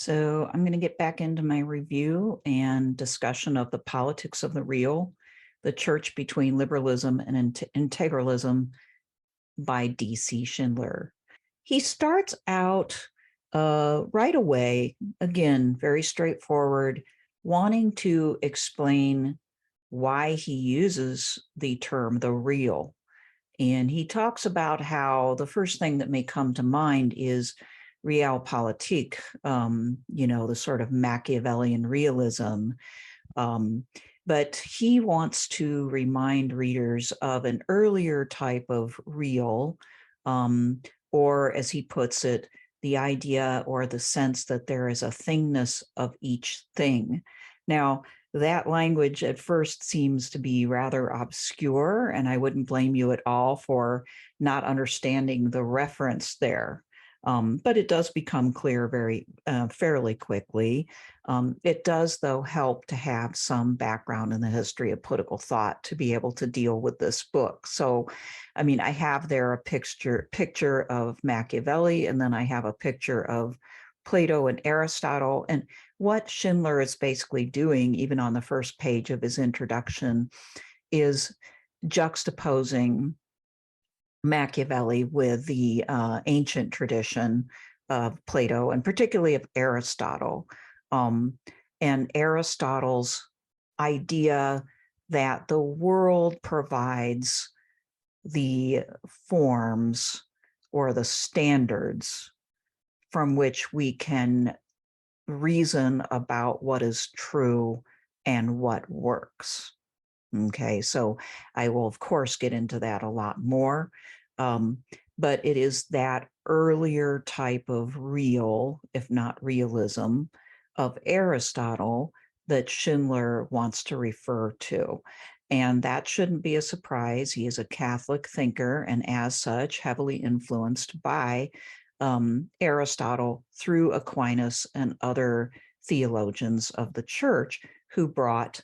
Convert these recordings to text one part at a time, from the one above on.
So I'm going to get back into my review and discussion of The Politics of the Real, The Church Between Liberalism and Integralism by DC Schindler. He starts out right away, again, very straightforward, wanting to explain why he uses the term the real. And he talks about how the first thing that may come to mind is realpolitik, the sort of Machiavellian realism. But he wants to remind readers of an earlier type of real, or as he puts it, the idea or the sense that there is a thingness of each thing. Now, that language at first seems to be rather obscure, and I wouldn't blame you at all for not understanding the reference there. But it does become clear fairly quickly. It does, though, help to have some background in the history of political thought to be able to deal with this book. So, I mean, I have there a picture of Machiavelli, and then I have a picture of Plato and Aristotle. And what Schindler is basically doing, even on the first page of his introduction, is juxtaposing Machiavelli with the ancient tradition of Plato and particularly of Aristotle, and Aristotle's idea that the world provides the forms or the standards from which we can reason about what is true and what works. Okay, so I will, of course, get into that a lot more, but it is that earlier type of real, if not realism, of Aristotle that Schindler wants to refer to. And that shouldn't be a surprise. He is a Catholic thinker and as such heavily influenced by Aristotle through Aquinas and other theologians of the church who brought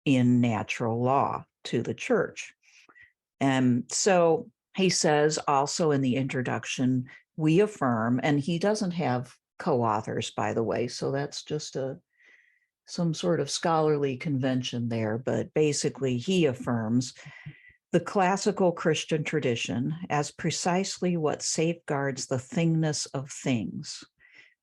in natural law to the church. And so he says also in the introduction, we affirm, and he doesn't have co-authors, by the way, so that's just some sort of scholarly convention there, but basically he affirms the classical Christian tradition as precisely what safeguards the thingness of things,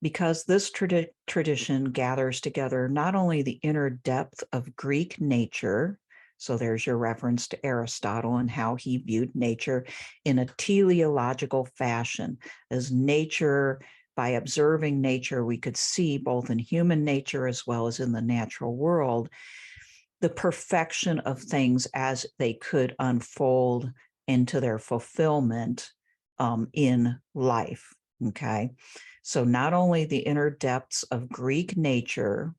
because this tradition gathers together not only the inner depth of Greek nature, so there's your reference to Aristotle and how he viewed nature in a teleological fashion, as nature, by observing nature, we could see both in human nature as well as in the natural world, the perfection of things as they could unfold into their fulfillment in life, okay? So not only the inner depths of Greek nature,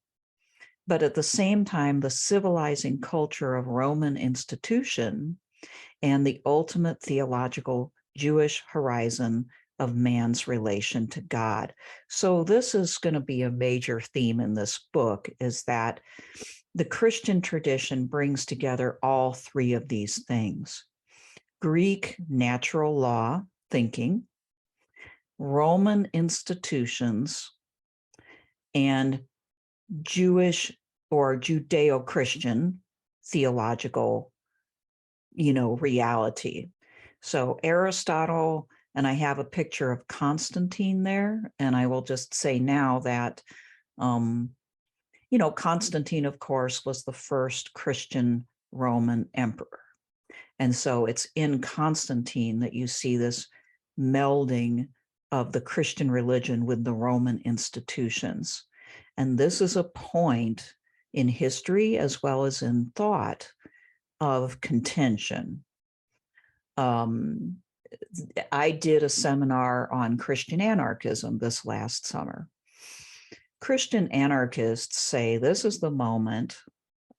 but at the same time, the civilizing culture of Roman institution and the ultimate theological Jewish horizon of man's relation to God. So this is going to be a major theme in this book, is that the Christian tradition brings together all three of these things: Greek natural law thinking, Roman institutions, and Jewish or Judeo-Christian theological, reality. So Aristotle, and I have a picture of Constantine there, and I will just say now that, Constantine, of course, was the first Christian Roman emperor. And so it's in Constantine that you see this melding of the Christian religion with the Roman institutions. And this is a point in history as well as in thought of contention. I did a seminar on Christian anarchism this last summer. Christian anarchists say this is the moment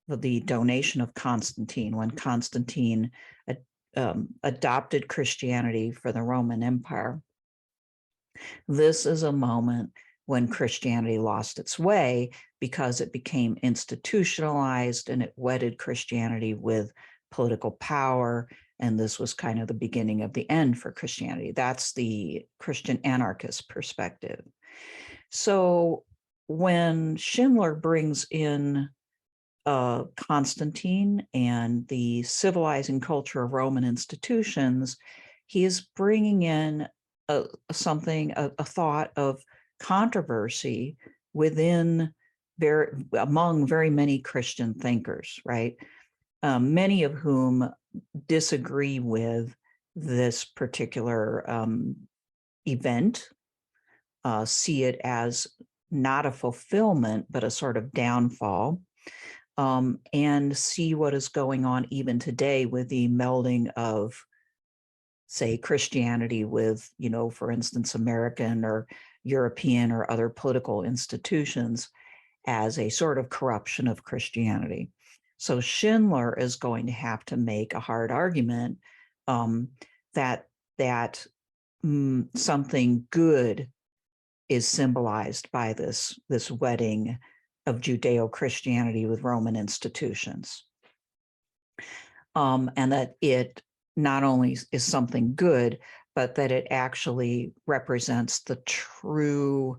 of the donation of Constantine, when Constantine adopted Christianity for the Roman Empire. This is a moment when Christianity lost its way because it became institutionalized and it wedded Christianity with political power. And this was kind of the beginning of the end for Christianity. That's the Christian anarchist perspective. So when Schindler brings in Constantine and the civilizing culture of Roman institutions, he is bringing in a thought of controversy within among very many Christian thinkers, right? Many of whom disagree with this particular event, see it as not a fulfillment, but a sort of downfall, and see what is going on even today with the melding of, say, Christianity with, for instance, American or European or other political institutions as a sort of corruption of Christianity. So Schindler is going to have to make a hard argument that something good is symbolized by this wedding of Judeo-Christianity with Roman institutions. And that it not only is something good, but that it actually represents the true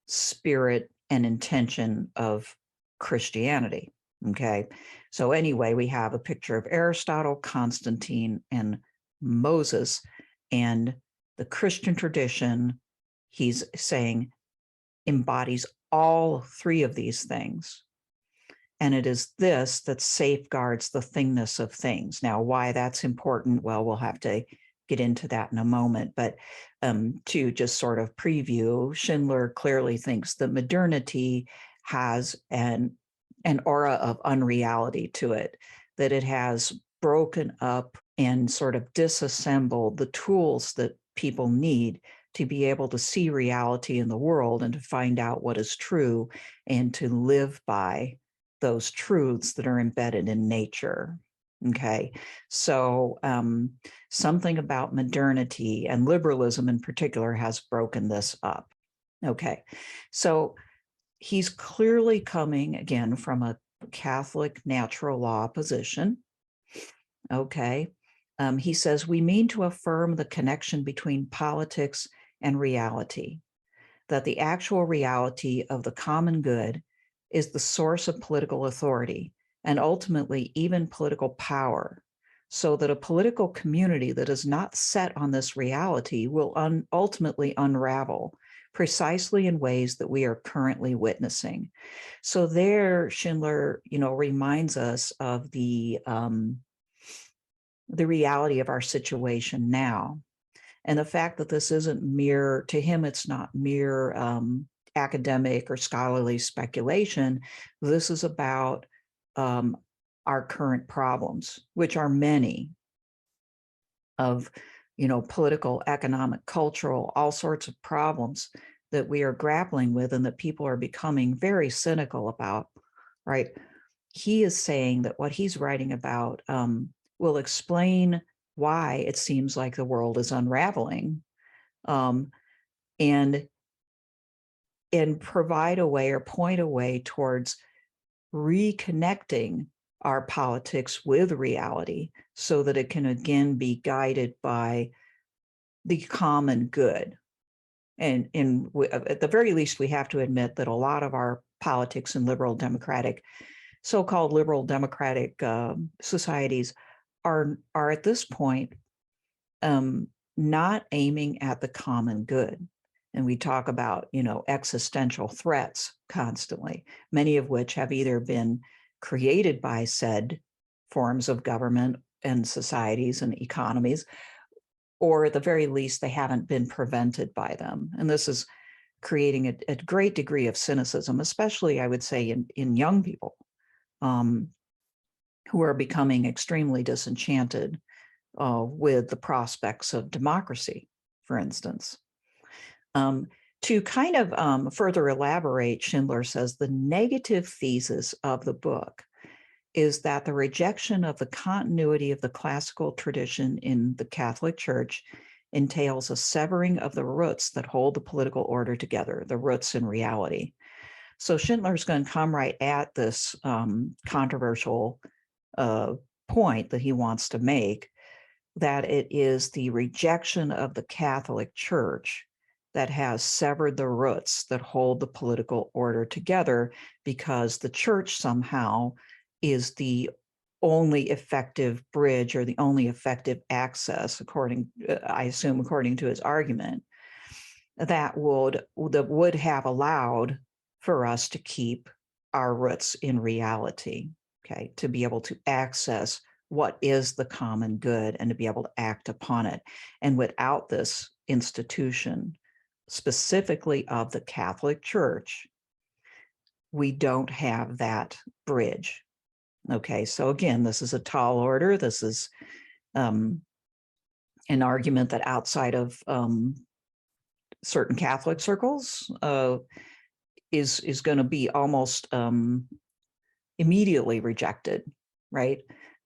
spirit and intention of Christianity. Okay. So anyway, we have a picture of Aristotle, Constantine, and Moses, and the Christian tradition, he's saying, embodies all three of these things. And it is this that safeguards the thingness of things. Now, why that's important, well, we'll have to get into that in a moment. But to just sort of preview, Schindler clearly thinks that modernity has an aura of unreality to it, that it has broken up and sort of disassembled the tools that people need to be able to see reality in the world and to find out what is true and to live by those truths that are embedded in nature. Okay, so something about modernity and liberalism in particular has broken this up. Okay, so he's clearly coming again from a Catholic natural law position. Okay, he says, we mean to affirm the connection between politics and reality, that the actual reality of the common good is the source of political authority and ultimately even political power, so that a political community that is not set on this reality will ultimately unravel precisely in ways that we are currently witnessing. So there, Schindler, reminds us of the reality of our situation now. And the fact that this isn't mere, to him, it's not mere academic or scholarly speculation. This is about our current problems, which are many, of political, economic, cultural, all sorts of problems that we are grappling with and that people are becoming very cynical about, right? He is saying that what he's writing about will explain why it seems like the world is unraveling, and provide a way or point a way towards reconnecting our politics with reality so that it can again be guided by the common good. And at the very least, we have to admit that a lot of our politics in so-called liberal democratic societies are at this point not aiming at the common good. And we talk about, existential threats constantly, many of which have either been created by said forms of government and societies and economies, or at the very least, they haven't been prevented by them. And this is creating a great degree of cynicism, especially, I would say, in young people who are becoming extremely disenchanted with the prospects of democracy, for instance. To kind of further elaborate, Schindler says the negative thesis of the book is that the rejection of the continuity of the classical tradition in the Catholic Church entails a severing of the roots that hold the political order together, the roots in reality. So Schindler's going to come right at this controversial point that he wants to make, that it is the rejection of the Catholic Church that has severed the roots that hold the political order together, because the church somehow is the only effective bridge or the only effective access, I assume, according to his argument, that would have allowed for us to keep our roots in reality, okay, to be able to access what is the common good and to be able to act upon it. And without this institution, specifically of the Catholic Church, we don't have that bridge. Okay, so again, this is a tall order. This is an argument that outside of certain Catholic circles is going to be almost immediately rejected, right?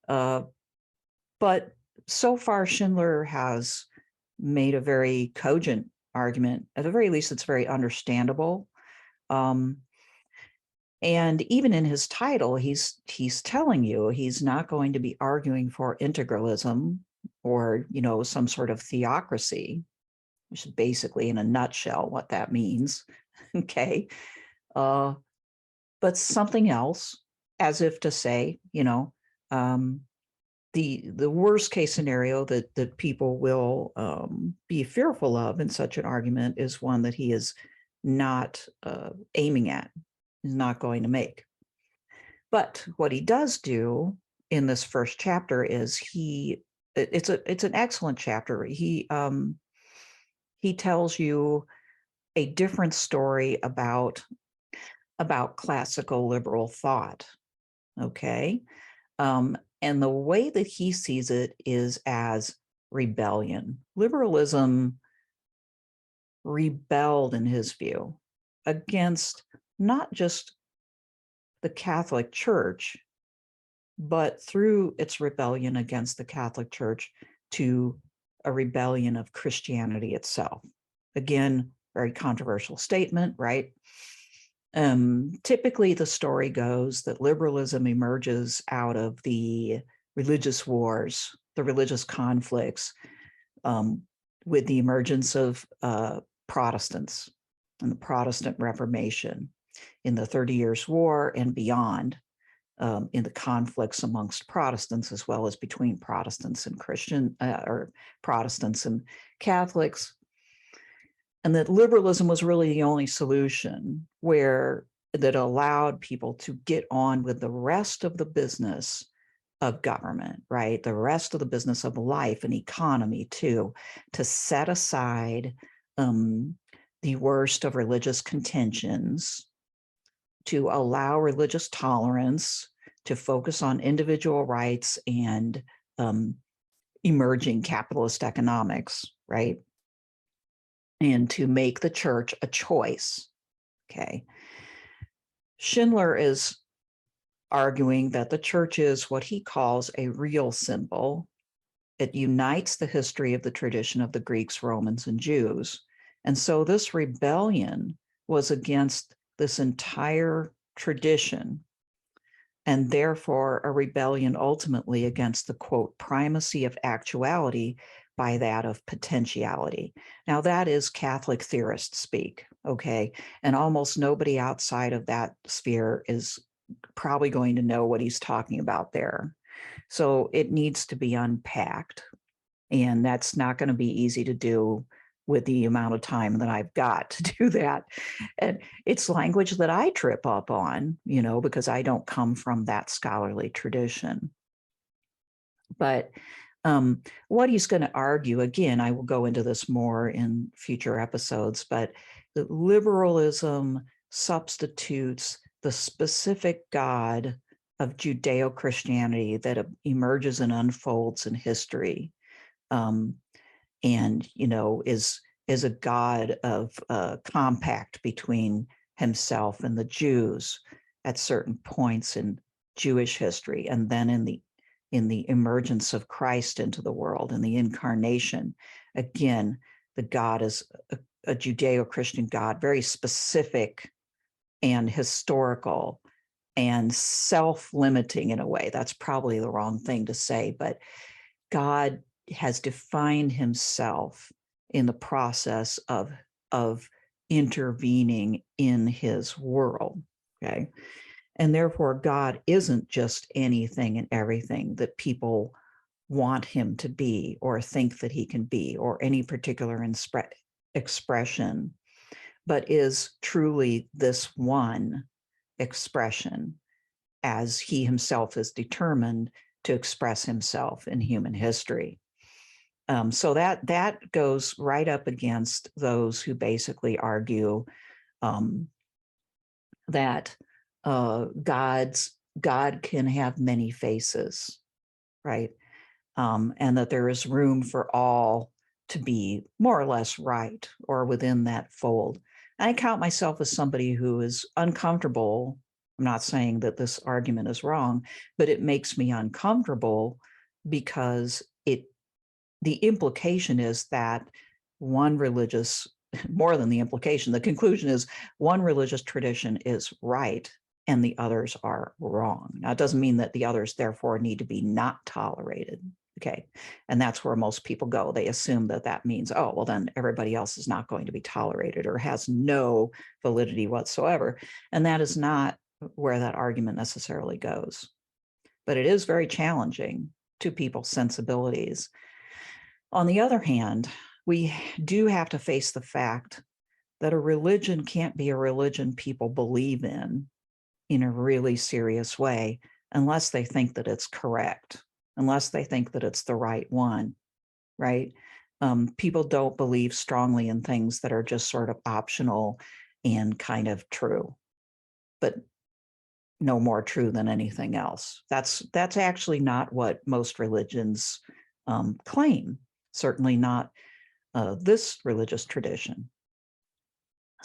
But so far, Schindler has made a very cogent argument. At the very least, it's very understandable. And even in his title, he's telling you he's not going to be arguing for integralism or, some sort of theocracy, which is basically, in a nutshell, what that means. Okay. But something else, as if to say, the worst case scenario that people will be fearful of in such an argument is one that he is not aiming at, is not going to make. But what he does do in this first chapter is it's an excellent chapter. He tells you a different story about classical liberal thought. Okay. And the way that he sees it is as rebellion. Liberalism rebelled, in his view, against not just the Catholic Church, but through its rebellion against the Catholic Church to a rebellion of Christianity itself. Again, very controversial statement, right? Typically, the story goes that liberalism emerges out of the religious wars, the religious conflicts, with the emergence of Protestants and the Protestant Reformation in the 30 Years' War and beyond, in the conflicts amongst Protestants, as well as between Protestants and or Protestants and Catholics. And that liberalism was really the only solution that allowed people to get on with the rest of the business of government, right? The rest of the business of life and economy too, to set aside the worst of religious contentions, to allow religious tolerance, to focus on individual rights and emerging capitalist economics, right? And to make the church a choice, okay? Schindler is arguing that the church is what he calls a real symbol. It unites the history of the tradition of the Greeks, Romans, and Jews. And so this rebellion was against this entire tradition, and therefore a rebellion ultimately against the, quote, primacy of actuality by that of potentiality. Now, that is Catholic theorist speak, okay? And almost nobody outside of that sphere is probably going to know what he's talking about there. So it needs to be unpacked. And that's not going to be easy to do with the amount of time that I've got to do that. And it's language that I trip up on, because I don't come from that scholarly tradition. But what he's going to argue, again, I will go into this more in future episodes, but that liberalism substitutes the specific God of Judeo-Christianity that emerges and unfolds in history, and is a God of compact between himself and the Jews at certain points in Jewish history, and then in the emergence of Christ into the world and the incarnation. Again, the God is a Judeo-Christian God, very specific and historical and self-limiting in a way. That's probably the wrong thing to say, but God has defined himself in the process of of intervening in his world, okay? And therefore, God isn't just anything and everything that people want him to be or think that he can be, or any particular expression, but is truly this one expression as he himself is determined to express himself in human history. So that goes right up against those who basically argue that God can have many faces, right? And that there is room for all to be more or less right or within that fold. And I count myself as somebody who is uncomfortable. I'm not saying that this argument is wrong, but it makes me uncomfortable because the implication is that one religious, more than the implication, the conclusion is one religious tradition is right and the others are wrong. Now, it doesn't mean that the others therefore need to be not tolerated. Okay. And that's where most people go. They assume that that means, oh, well, then everybody else is not going to be tolerated or has no validity whatsoever. And that is not where that argument necessarily goes. But it is very challenging to people's sensibilities. On the other hand, we do have to face the fact that a religion can't be a religion people believe in a really serious way unless they think that it's correct, unless they think that it's the right one, right? People don't believe strongly in things that are just sort of optional and kind of true, but no more true than anything else. That's actually not what most religions claim, certainly not this religious tradition.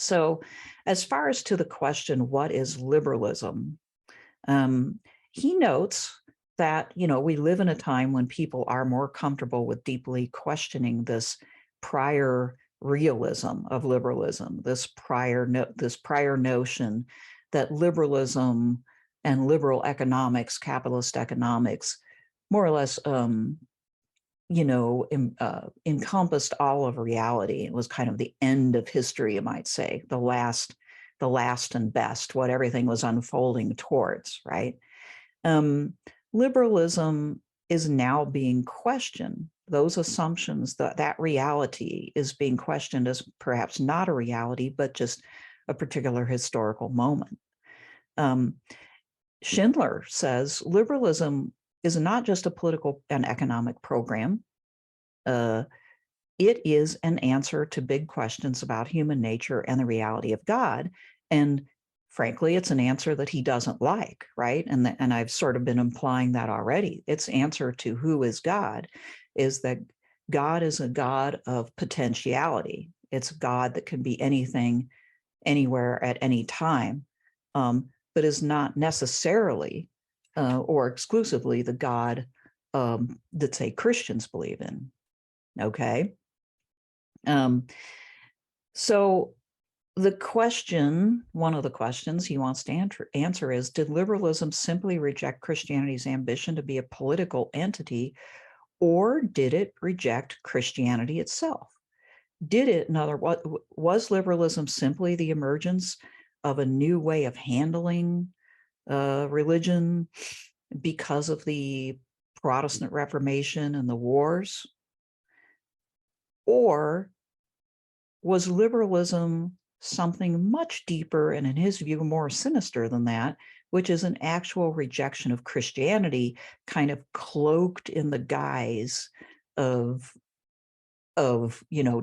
So as far as to the question, what is liberalism? He notes that, we live in a time when people are more comfortable with deeply questioning this prior realism of liberalism, this prior notion that liberalism and liberal economics, capitalist economics, more or less, encompassed all of reality. It was kind of the end of history, you might say, the last and best, what everything was unfolding towards, right? Liberalism is now being questioned. Those assumptions, that reality is being questioned as perhaps not a reality, but just a particular historical moment. Schindler says liberalism is not just a political and economic program. It is an answer to big questions about human nature and the reality of God. And frankly, it's an answer that he doesn't like, right? And I've sort of been implying that already. Its answer to who is God is that God is a God of potentiality. It's a God that can be anything, anywhere, at any time, but is not necessarily or exclusively the God that, say, Christians believe in. Okay. So the question, one of the questions he wants to answer is, did liberalism simply reject Christianity's ambition to be a political entity, or did it reject Christianity itself? Did it, in other words, was liberalism simply the emergence of a new way of handling religion because of the Protestant Reformation and the wars? Or was liberalism something much deeper and, in his view, more sinister than that, which is an actual rejection of Christianity, kind of cloaked in the guise of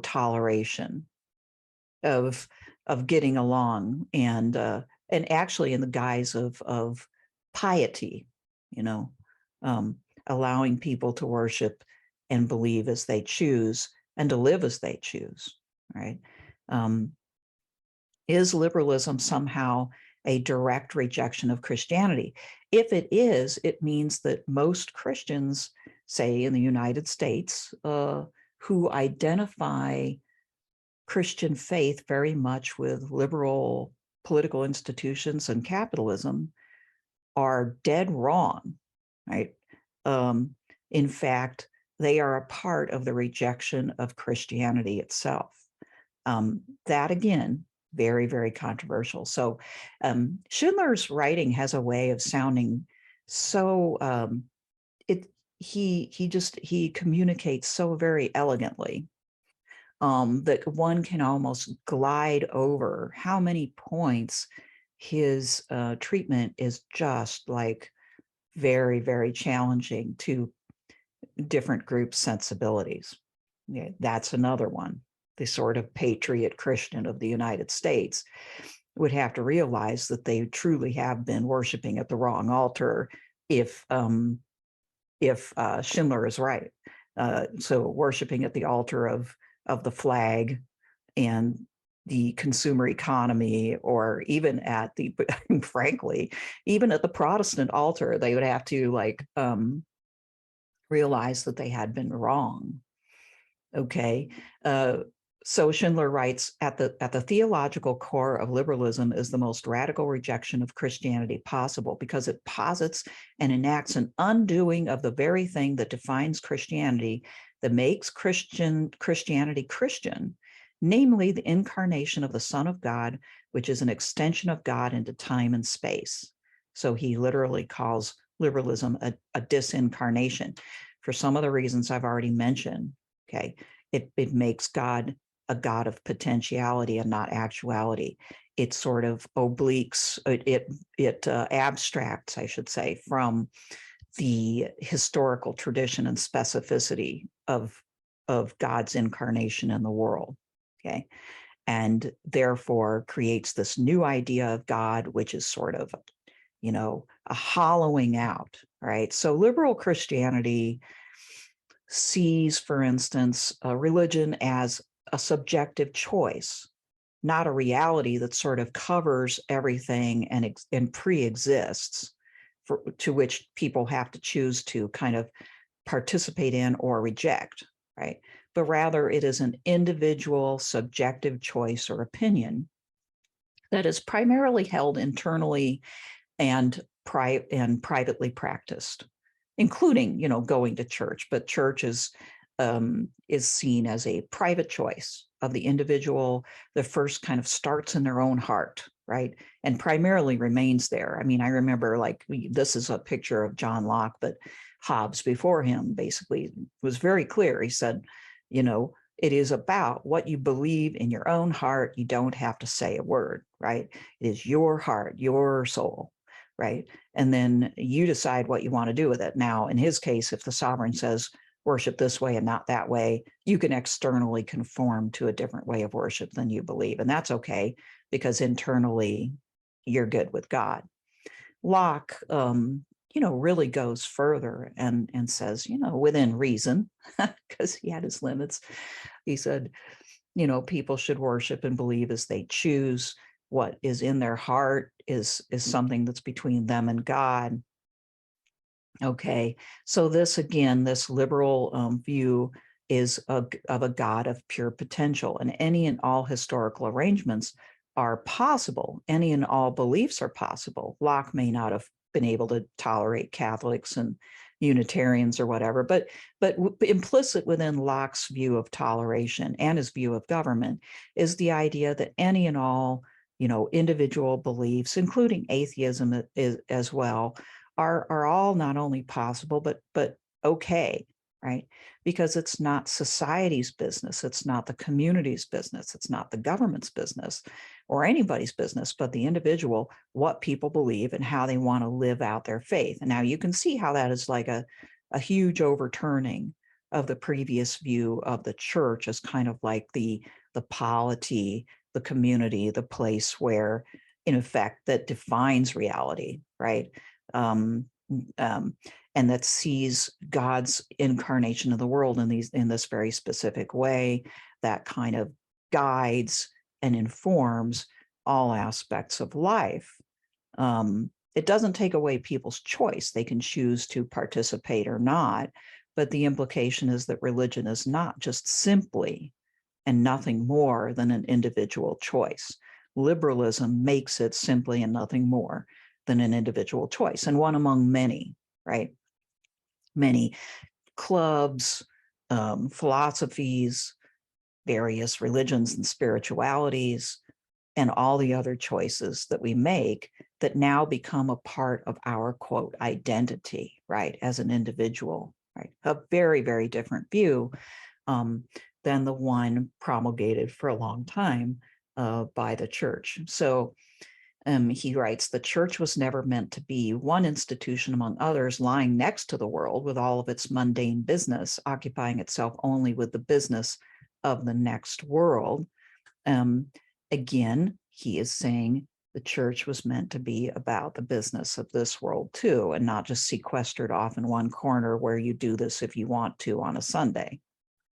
toleration, of getting along, and actually in the guise of piety, allowing people to worship and believe as they choose and to live as they choose, right? Is liberalism somehow a direct rejection of Christianity? If it is, it means that most Christians, say in the United States, who identify Christian faith very much with liberal political institutions and capitalism, are dead wrong, right? In fact, they are a part of the rejection of Christianity itself. That again, very, very controversial. So Schindler's writing has a way of sounding so he communicates so very elegantly that one can almost glide over how many points his treatment is just like very, very challenging to different groups' sensibilities. Yeah, that's another one. The sort of patriot Christian of the United States would have to realize that they truly have been worshiping at the wrong altar if Schindler is right. So worshiping at the altar of the flag and the consumer economy, or even at the, frankly, even at the Protestant altar, they would have to like realize that they had been wrong. Okay. So Schindler writes, at the theological core of liberalism is the most radical rejection of Christianity possible, because it posits and enacts an undoing of the very thing that defines Christianity, that makes Christianity Christian, namely the incarnation of the Son of God, which is an extension of God into time and space. So he literally calls liberalism a disincarnation for some of the reasons I've already mentioned. Okay, it makes God a God of potentiality and not actuality. It sort of obliques, it abstracts, I should say, from the historical tradition and specificity of God's incarnation in the world. Okay, and therefore creates this new idea of God, which is sort of, you know, a hollowing out. Right. So liberal Christianity sees, for instance, religion as a subjective choice, not a reality that sort of covers everything and pre-exists, to which people have to choose to kind of participate in or reject, right? But rather it is an individual subjective choice or opinion that is primarily held internally and privately practiced, including, you know, going to church. But church is seen as a private choice of the individual that first kind of starts in their own heart, right? And primarily remains there. I mean, I remember, like, this is a picture of John Locke, but Hobbes before him basically was very clear. He said, you know, it is about what you believe in your own heart. You don't have to say a word, right? It is your heart, your soul, right? And then you decide what you want to do with it. Now, in his case, if the sovereign says, worship this way and not that way, you can externally conform to a different way of worship than you believe. And that's okay, because internally you're good with God. Locke, you know, really goes further and says, you know, within reason, because he had his limits. He said, you know, people should worship and believe as they choose. What is in their heart is something that's between them and God. Okay, so this, again, this liberal view is of a God of pure potential, and any and all historical arrangements are possible. Any and all beliefs are possible. Locke may not have been able to tolerate Catholics and Unitarians or whatever, but implicit within Locke's view of toleration and his view of government is the idea that any and all, you know, individual beliefs, including atheism as well, are all not only possible, but okay, right? Because it's not society's business, it's not the community's business, it's not the government's business or anybody's business, but the individual, what people believe and how they want to live out their faith. And now you can see how that is like a huge overturning of the previous view of the church as kind of like the polity, the community, the place where, in effect, that defines reality, right? And that sees God's incarnation of the world in this very specific way, that kind of guides and informs all aspects of life. It doesn't take away people's choice. They can choose to participate or not, but the implication is that religion is not just simply and nothing more than an individual choice. Liberalism makes it simply and nothing more than an individual choice, and one among many, right? Many clubs, philosophies, various religions and spiritualities and all the other choices that we make that now become a part of our, quote, identity, right, as an individual, right? A very, very different view than the one promulgated for a long time by the church. So he writes, the church was never meant to be one institution among others lying next to the world with all of its mundane business, occupying itself only with the business of the next world. Again, he is saying the church was meant to be about the business of this world too, and not just sequestered off in one corner where you do this if you want to on a Sunday.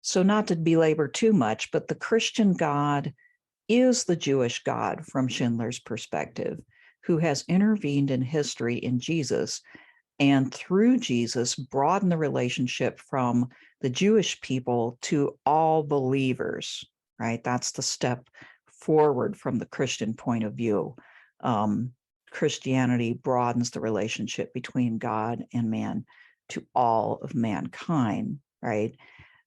So not to belabor too much, but the Christian God is the Jewish God from Schindler's perspective, who has intervened in history in Jesus, and through Jesus broadened the relationship from the Jewish people to all believers, right? That's the step forward from the Christian point of view. Christianity broadens the relationship between God and man to all of mankind, right?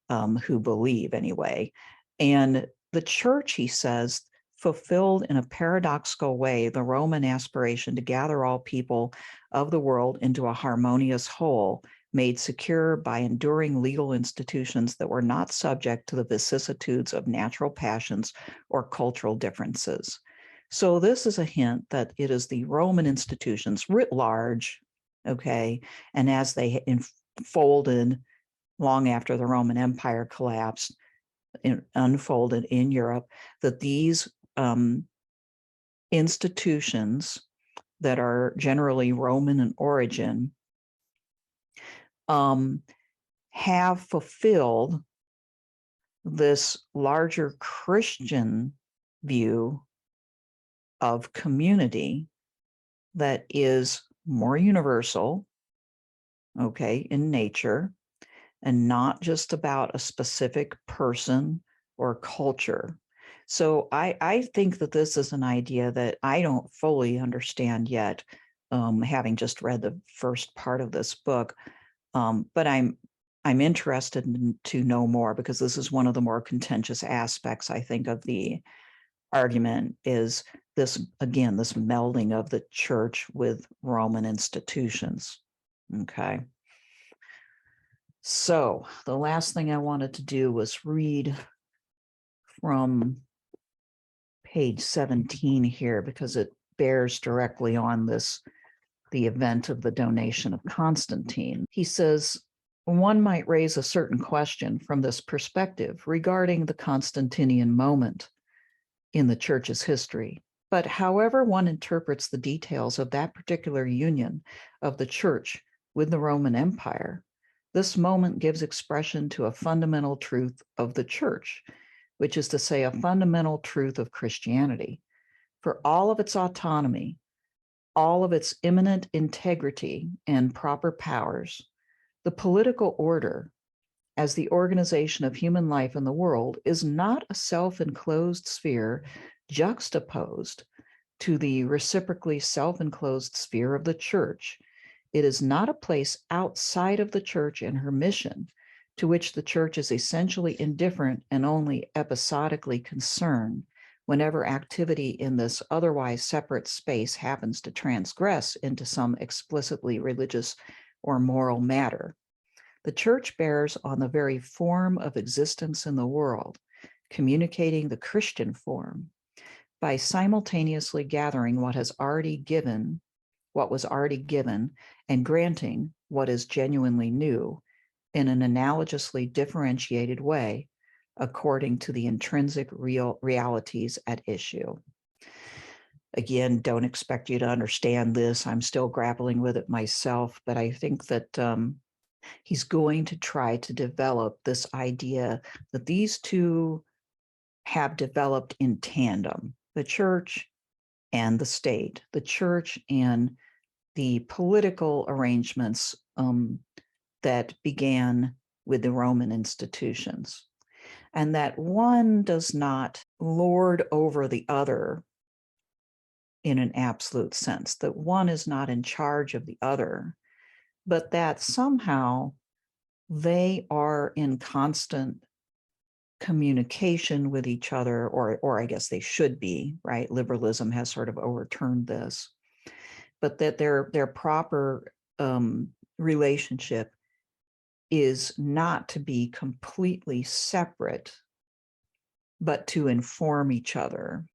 Who believe anyway. And the church, he says, fulfilled in a paradoxical way the Roman aspiration to gather all people of the world into a harmonious whole, made secure by enduring legal institutions that were not subject to the vicissitudes of natural passions or cultural differences. So this is a hint that it is the Roman institutions writ large, okay, and as they unfolded long after the Roman Empire collapsed, unfolded in Europe, that these institutions that are generally Roman in origin have fulfilled this larger Christian view of community that is more universal, okay, in nature, and not just about a specific person or culture. So I think that this is an idea that I don't fully understand yet, having just read the first part of this book. But I'm interested to know more, because this is one of the more contentious aspects, I think, of the argument, is this, again, this melding of the church with Roman institutions. Okay. So the last thing I wanted to do was read from page 17 here, because it bears directly on this, the event of the donation of Constantine. He says, one might raise a certain question from this perspective regarding the Constantinian moment in the church's history. But however one interprets the details of that particular union of the church with the Roman Empire, this moment gives expression to a fundamental truth of the church, which is to say, a fundamental truth of Christianity. For all of its autonomy, all of its immanent integrity and proper powers, the political order, as the organization of human life in the world, is not a self-enclosed sphere juxtaposed to the reciprocally self-enclosed sphere of the church. It is not a place outside of the church and her mission, to which the church is essentially indifferent and only episodically concerned whenever activity in this otherwise separate space happens to transgress into some explicitly religious or moral matter. The church bears on the very form of existence in the world, communicating the Christian form, by simultaneously gathering what was already given, and granting what is genuinely new in an analogously differentiated way, according to the intrinsic realities at issue. Again, don't expect you to understand this. I'm still grappling with it myself, but I think that he's going to try to develop this idea that these two have developed in tandem, the church and the state, the church and the political arrangements that began with the Roman institutions, and that one does not lord over the other in an absolute sense, that one is not in charge of the other, but that somehow they are in constant communication with each other, or I guess they should be, right? Liberalism has sort of overturned this, but that their proper relationship is not to be completely separate, but to inform each other.